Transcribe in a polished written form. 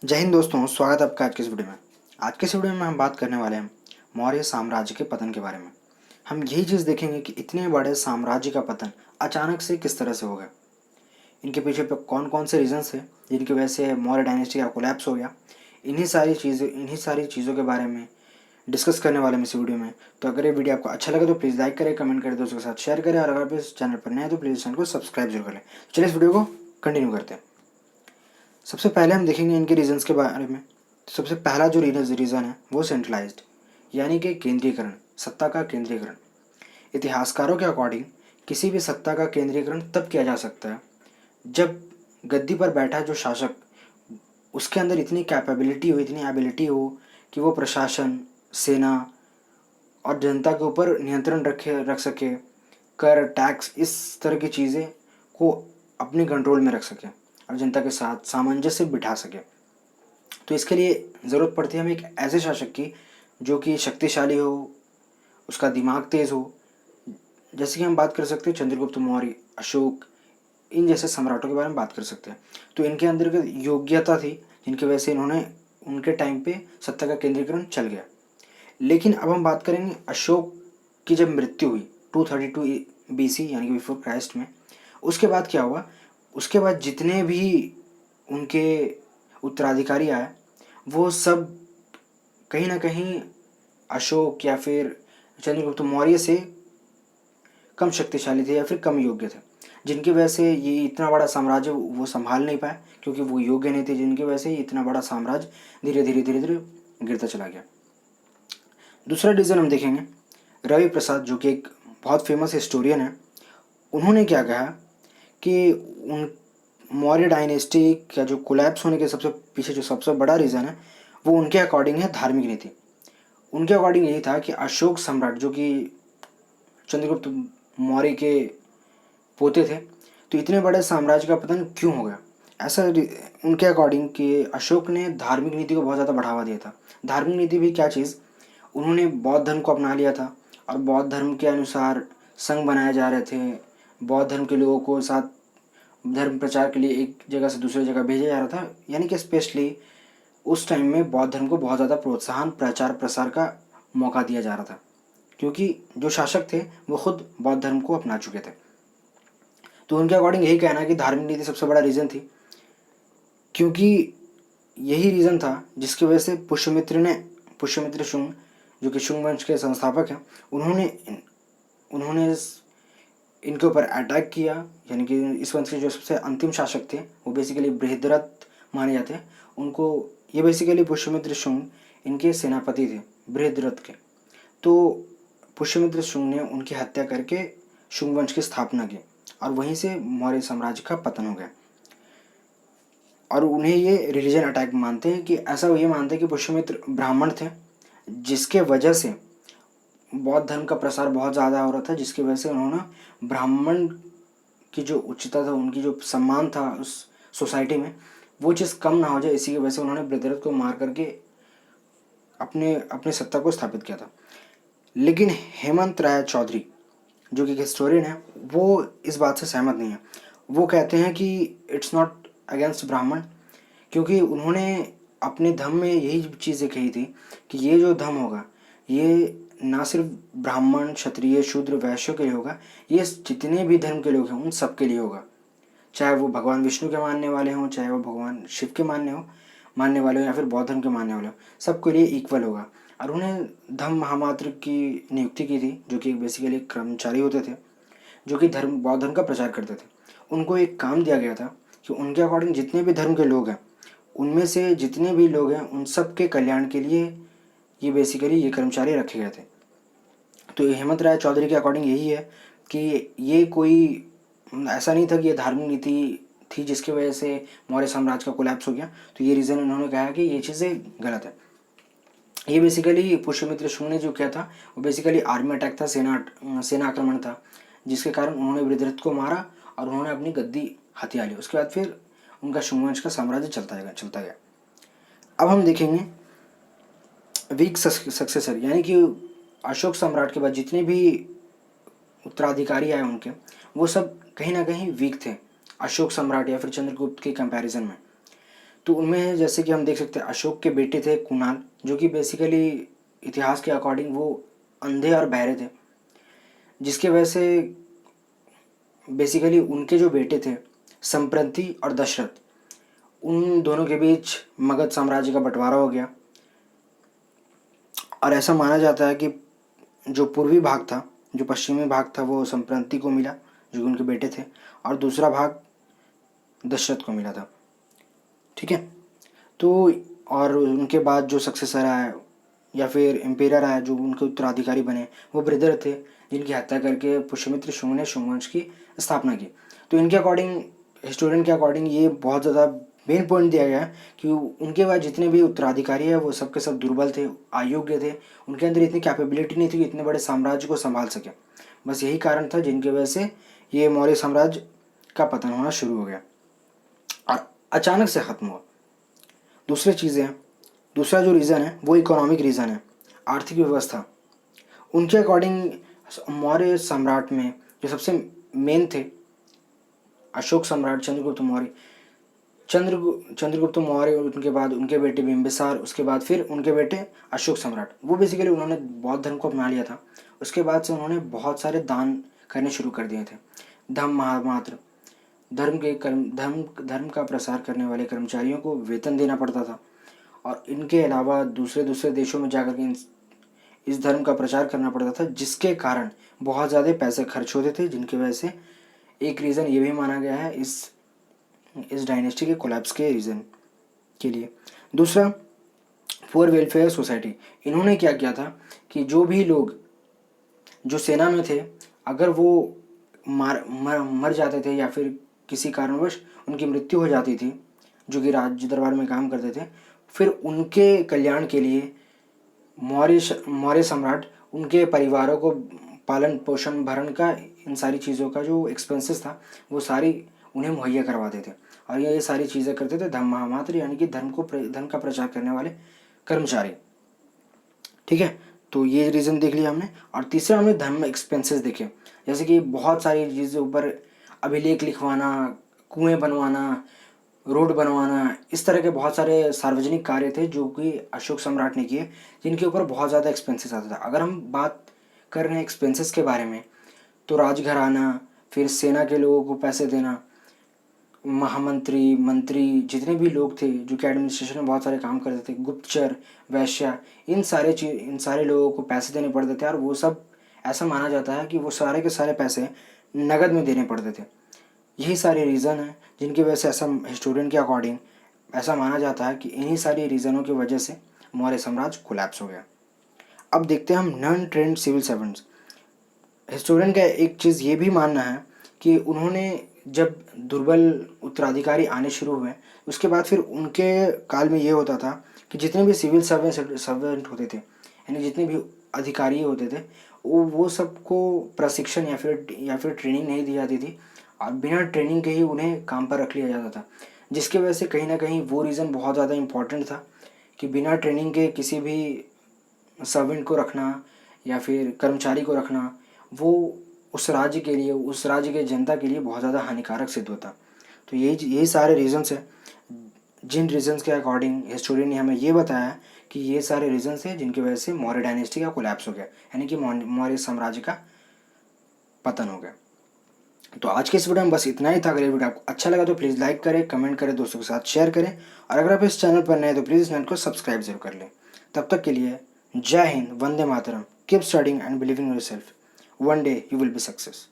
जय हिंद दोस्तों, स्वागत है आपका आज के इस वीडियो में। आज के इस वीडियो में हम बात करने वाले हैं मौर्य साम्राज्य के पतन के बारे में। हम यही चीज़ देखेंगे कि इतने बड़े साम्राज्य का पतन अचानक से किस तरह से हो गया, इनके पीछे पे कौन कौन से रीजंस है जिनकी वजह से मौर्य डायनेस्टी का कोलैप्स हो गया। इन्हीं सारी चीज़ों के बारे में डिस्कस करने वाले हैं इस वीडियो में। तो अगर ये वीडियो आपको अच्छा लगे तो प्लीज़ लाइक करें, कमेंट करें, दोस्तों के साथ शेयर करें, और अगर आप इस चैनल पर नए हैं तो प्लीज़ चैनल को सब्सक्राइब जरूर करें। चलिए इस वीडियो को कंटिन्यू करते हैं। सबसे पहले हम देखेंगे इनके रीजंस के बारे में। सबसे पहला जो रीज़न है वो सेंट्रलाइज्ड, यानी कि केंद्रीकरण, सत्ता का केंद्रीकरण। इतिहासकारों के अकॉर्डिंग किसी भी सत्ता का केंद्रीकरण तब किया जा सकता है जब गद्दी पर बैठा जो शासक, उसके अंदर इतनी कैपेबिलिटी हो, इतनी एबिलिटी हो कि वो प्रशासन, सेना और जनता के ऊपर नियंत्रण रख सके, कर, टैक्स, इस तरह की चीज़ें को अपने कंट्रोल में रख सके और जनता के साथ सामंजस्य बिठा सके। तो इसके लिए ज़रूरत पड़ती है हमें एक ऐसे शासक की जो कि शक्तिशाली हो, उसका दिमाग तेज़ हो। जैसे कि हम बात कर सकते हैं चंद्रगुप्त मौर्य, अशोक, इन जैसे सम्राटों के बारे में बात कर सकते हैं। तो इनके अंदर की योग्यता थी जिनकी वजह से इन्होंने उनके टाइम पे सत्ता का केंद्रीकरण चल गया। लेकिन अब हम बात करेंगे अशोक की जब मृत्यु हुई 232 BC यानी कि बिफोर क्राइस्ट में। उसके बाद क्या हुआ, उसके बाद जितने भी उनके उत्तराधिकारी आए वो सब कहीं ना कहीं अशोक या फिर चंद्रगुप्त मौर्य से कम शक्तिशाली थे या फिर कम योग्य थे, जिनकी वजह से ये इतना बड़ा साम्राज्य वो संभाल नहीं पाए क्योंकि वो योग्य नहीं थे, जिनकी वजह से ये इतना बड़ा साम्राज्य धीरे धीरे धीरे धीरे गिरता चला गया। दूसरा रीज़न हम देखेंगे रवि प्रसाद, जो कि एक बहुत फेमस हिस्टोरियन है। उन्होंने क्या कहा कि उन मौर्य डायनेस्टी का जो कोलैप्स होने के सबसे पीछे जो सबसे बड़ा रीज़न है वो उनके अकॉर्डिंग है धार्मिक नीति। उनके अकॉर्डिंग यही था कि अशोक सम्राट, जो कि चंद्रगुप्त मौर्य के पोते थे, तो इतने बड़े साम्राज्य का पतन क्यों हो गया। ऐसा उनके अकॉर्डिंग कि अशोक ने धार्मिक नीति को बहुत ज़्यादा बढ़ावा दिया था। धार्मिक नीति भी क्या चीज़, उन्होंने बौद्ध धर्म को अपना लिया था और बौद्ध धर्म के अनुसार संघ बनाए जा रहे थे। बौद्ध धर्म के लोगों को साथ धर्म प्रचार के लिए एक जगह से दूसरी जगह भेजा जा रहा था, यानी कि स्पेशली उस टाइम में बौद्ध धर्म को बहुत ज़्यादा प्रोत्साहन, प्रचार प्रसार का मौका दिया जा रहा था क्योंकि जो शासक थे वो खुद बौद्ध धर्म को अपना चुके थे। तो उनके अकॉर्डिंग यही कहना है कि धार्मिक नीति सबसे बड़ा रीज़न थी, क्योंकि यही रीज़न था जिसकी वजह से पुष्यमित्र शुंग, जो कि शुंग वंश के संस्थापक हैं, उन्होंने उन्होंने इनके ऊपर अटैक किया। यानी कि इस वंश के जो सबसे अंतिम शासक थे वो बेसिकली बृहद्रथ माने जाते हैं उनको। ये बेसिकली पुष्यमित्र शुंग इनके सेनापति थे, बृहद्रथ के। तो पुष्यमित्र शुंग ने उनकी हत्या करके शुंग वंश की स्थापना की और वहीं से मौर्य साम्राज्य का पतन हो गया। और उन्हें ये रिलीजन अटैक मानते हैं कि ऐसा ये मानते हैं कि पुष्यमित्र ब्राह्मण थे, जिसके वजह से बौद्ध धर्म का प्रसार बहुत ज़्यादा हो रहा था, जिसकी वजह से उन्होंने ब्राह्मण की जो उच्चता था, उनकी जो सम्मान था उस सोसाइटी में, वो चीज़ कम ना हो जाए, इसी की वजह से उन्होंने बृहद्रथ को मार करके अपने अपनी सत्ता को स्थापित किया था। लेकिन हेमंत राय चौधरी, जो कि एक हिस्टोरियन है, वो इस बात से सहमत नहीं है। वो कहते हैं कि इट्स नॉट अगेंस्ट ब्राह्मण, क्योंकि उन्होंने अपने धम्म में यही चीज़ें कही थी कि ये जो धम्म होगा ये ना सिर्फ ब्राह्मण, क्षत्रिय, शूद्र, वैश्यों के लिए होगा, ये जितने भी धर्म के लोग हैं उन सब के लिए होगा। चाहे वो भगवान विष्णु के मानने वाले हों, चाहे वो भगवान शिव के मानने वाले हों या फिर बौद्ध धर्म के मानने वाले हों, सबके लिए इक्वल होगा। और उन्हें धम्म महामात्र की नियुक्ति की थी, जो कि बेसिकली कर्मचारी होते थे जो कि बौद्ध धर्म का प्रचार करते थे। उनको एक काम दिया गया था कि उनके अकॉर्डिंग जितने भी धर्म के लोग हैं उनमें से जितने भी लोग हैं उन सब के कल्याण के लिए ये बेसिकली ये कर्मचारी रखे गए थे। तो हेमंत राय चौधरी के अकॉर्डिंग यही है कि ये कोई ऐसा नहीं था कि ये धार्मिक नीति थी जिसकी वजह से मौर्य साम्राज्य का कोलैप्स हो गया। तो ये रीज़न उन्होंने कहा कि ये चीज़ें गलत है। ये बेसिकली पुष्यमित्र शुंग ने जो किया था वो बेसिकली आर्मी अटैक था, सेना आक्रमण था, जिसके कारण उन्होंने बृहद्रथ को मारा और उन्होंने अपनी गद्दी हथिया ली। उसके बाद फिर उनका शुंग वंश का साम्राज्य चलता गया। अब हम देखेंगे वीक सक्सेसर, यानी कि अशोक सम्राट के बाद जितने भी उत्तराधिकारी आए उनके, वो सब कहीं ना कहीं वीक थे अशोक सम्राट या फिर चंद्रगुप्त के कंपैरिजन में। तो उनमें जैसे कि हम देख सकते हैं अशोक के बेटे थे कुणाल, जो कि बेसिकली इतिहास के अकॉर्डिंग वो अंधे और बहरे थे, जिसके वजह से बेसिकली उनके जो बेटे थे संप्रति और दशरथ, उन दोनों के बीच मगध साम्राज्य का बंटवारा हो गया। और ऐसा माना जाता है कि जो पूर्वी भाग था, जो पश्चिमी भाग था, वो संप्रति को मिला जो उनके बेटे थे, और दूसरा भाग दशरथ को मिला था। ठीक है। तो और उनके बाद जो सक्सेसर आया या फिर एम्पेरर आया, जो उनके उत्तराधिकारी बने, वो ब्रदर थे जिनकी हत्या करके पुष्यमित्र शुंग ने शुंग वंश की स्थापना की। तो इनके अकॉर्डिंग, हिस्टोरियन के अकॉर्डिंग, ये बहुत ज़्यादा मेन पॉइंट दिया गया है कि उनके बाद जितने भी उत्तराधिकारी है वो सब के सब दुर्बल थे, अयोग्य थे, उनके अंदर इतनी कैपेबिलिटी नहीं थी कि इतने बड़े साम्राज्य को संभाल सके। बस यही कारण था जिनकी वजह से ये मौर्य साम्राज्य का पतन होना शुरू हो गया और अचानक से ख़त्म हुआ। दूसरी चीज़ें, दूसरा जो रीज़न है वो इकोनॉमिक रीज़न है, आर्थिक व्यवस्था। उनके अकॉर्डिंग मौर्य सम्राट में जो सबसे मेन थे अशोक सम्राट चंद्रगुप्त मौर्य, चंद्रगुप्त मौर्य, और उनके बाद उनके बेटे बिंबिसार, उसके बाद फिर उनके बेटे अशोक सम्राट। वो बेसिकली उन्होंने बौद्ध धर्म को अपना लिया था। उसके बाद से उन्होंने बहुत सारे दान करने शुरू कर दिए थे। धम्म महामात्र, धर्म का प्रसार करने वाले कर्मचारियों को वेतन देना पड़ता था, और इनके अलावा दूसरे दूसरे देशों में जाकर के इस धर्म का प्रचार करना पड़ता था, जिसके कारण बहुत ज़्यादा पैसे खर्च होते थे, जिनकी वजह से एक रीज़न ये भी माना गया है इस डायनेस्टी के कोलैप्स के रीज़न के लिए। दूसरा, पुअर वेलफेयर सोसाइटी। इन्होंने क्या किया था कि जो भी लोग जो सेना में थे, अगर वो मर जाते थे या फिर किसी कारणवश उनकी मृत्यु हो जाती थी, जो कि राज्य दरबार में काम करते थे, फिर उनके कल्याण के लिए मौर्य सम्राट उनके परिवारों को पालन पोषण भरण का, इन सारी चीज़ों का जो एक्सपेंसेस था वो सारी उन्हें मुहैया करवाते थे। और ये सारी चीज़ें करते थे धम्म महामात्र, यानी कि धर्म का प्रचार करने वाले कर्मचारी। ठीक है, तो ये रीज़न देख लिया हमने। और तीसरा हमने धर्म एक्सपेंसेस देखे, जैसे कि बहुत सारी चीज़ों ऊपर अभिलेख लिखवाना, कुएं बनवाना, रोड बनवाना, इस तरह के बहुत सारे सार्वजनिक कार्य थे जो कि अशोक सम्राट ने किए, जिनके ऊपर बहुत ज़्यादा एक्सपेंसेस आता था। अगर हम बात कर रहे हैं एक्सपेंसेस के बारे में, तो राजघराना, फिर सेना के लोगों को पैसे देना, महामंत्री, मंत्री, जितने भी लोग थे जो कि एडमिनिस्ट्रेशन में बहुत सारे काम करते थे, गुप्तचर, वैश्या, इन सारे लोगों को पैसे देने पड़ते थे। और वो सब ऐसा माना जाता है कि वो सारे के सारे पैसे नकद में देने पड़ते थे। यही सारे रीज़न हैं जिनकी वजह से, ऐसा हिस्टोरियन के अकॉर्डिंग ऐसा माना जाता है कि इन्हीं सारी रीज़नों की वजह से मौर्य साम्राज्य कोलैप्स हो गया। अब देखते हैं हम non trained civil servants. Historian का एक चीज़ ये भी मानना है कि उन्होंने जब दुर्बल उत्तराधिकारी आने शुरू हुए, उसके बाद फिर उनके काल में ये होता था कि जितने भी सिविल सर्वेंट होते थे, यानी जितने भी अधिकारी होते थे, वो सबको प्रशिक्षण या फिर ट्रेनिंग नहीं दी जाती थी, और बिना ट्रेनिंग के ही उन्हें काम पर रख लिया जाता था। जिसकी वजह से कहीं ना कहीं वो रीज़न बहुत ज़्यादा इम्पॉर्टेंट था कि बिना ट्रेनिंग के किसी भी सर्वेंट को रखना या फिर कर्मचारी को रखना, वो उस राज्य के लिए, उस राज्य के जनता के लिए बहुत ज़्यादा हानिकारक सिद्ध होता। तो यही सारे रीज़न्स हैं, जिन रीज़न्स के अकॉर्डिंग हिस्टोरियन ने हमें ये बताया कि ये सारे रीज़न्स हैं जिनकी वजह से मौर्य डायनेस्टी का कोलैप्स हो गया, यानी कि मौर्य साम्राज्य का पतन हो गया। तो आज के इस वीडियो में बस इतना ही था। अगर ये वीडियो आपको अच्छा लगा तो प्लीज़ लाइक करें, कमेंट करें, दोस्तों के साथ शेयर करें, और अगर आप इस चैनल पर नए हैं तो प्लीज़ इस चैनल को सब्सक्राइब जरूर कर लें। तब तक के लिए जय हिंद, वंदे मातरम, keep studying and believing in yourself, one day you will be success.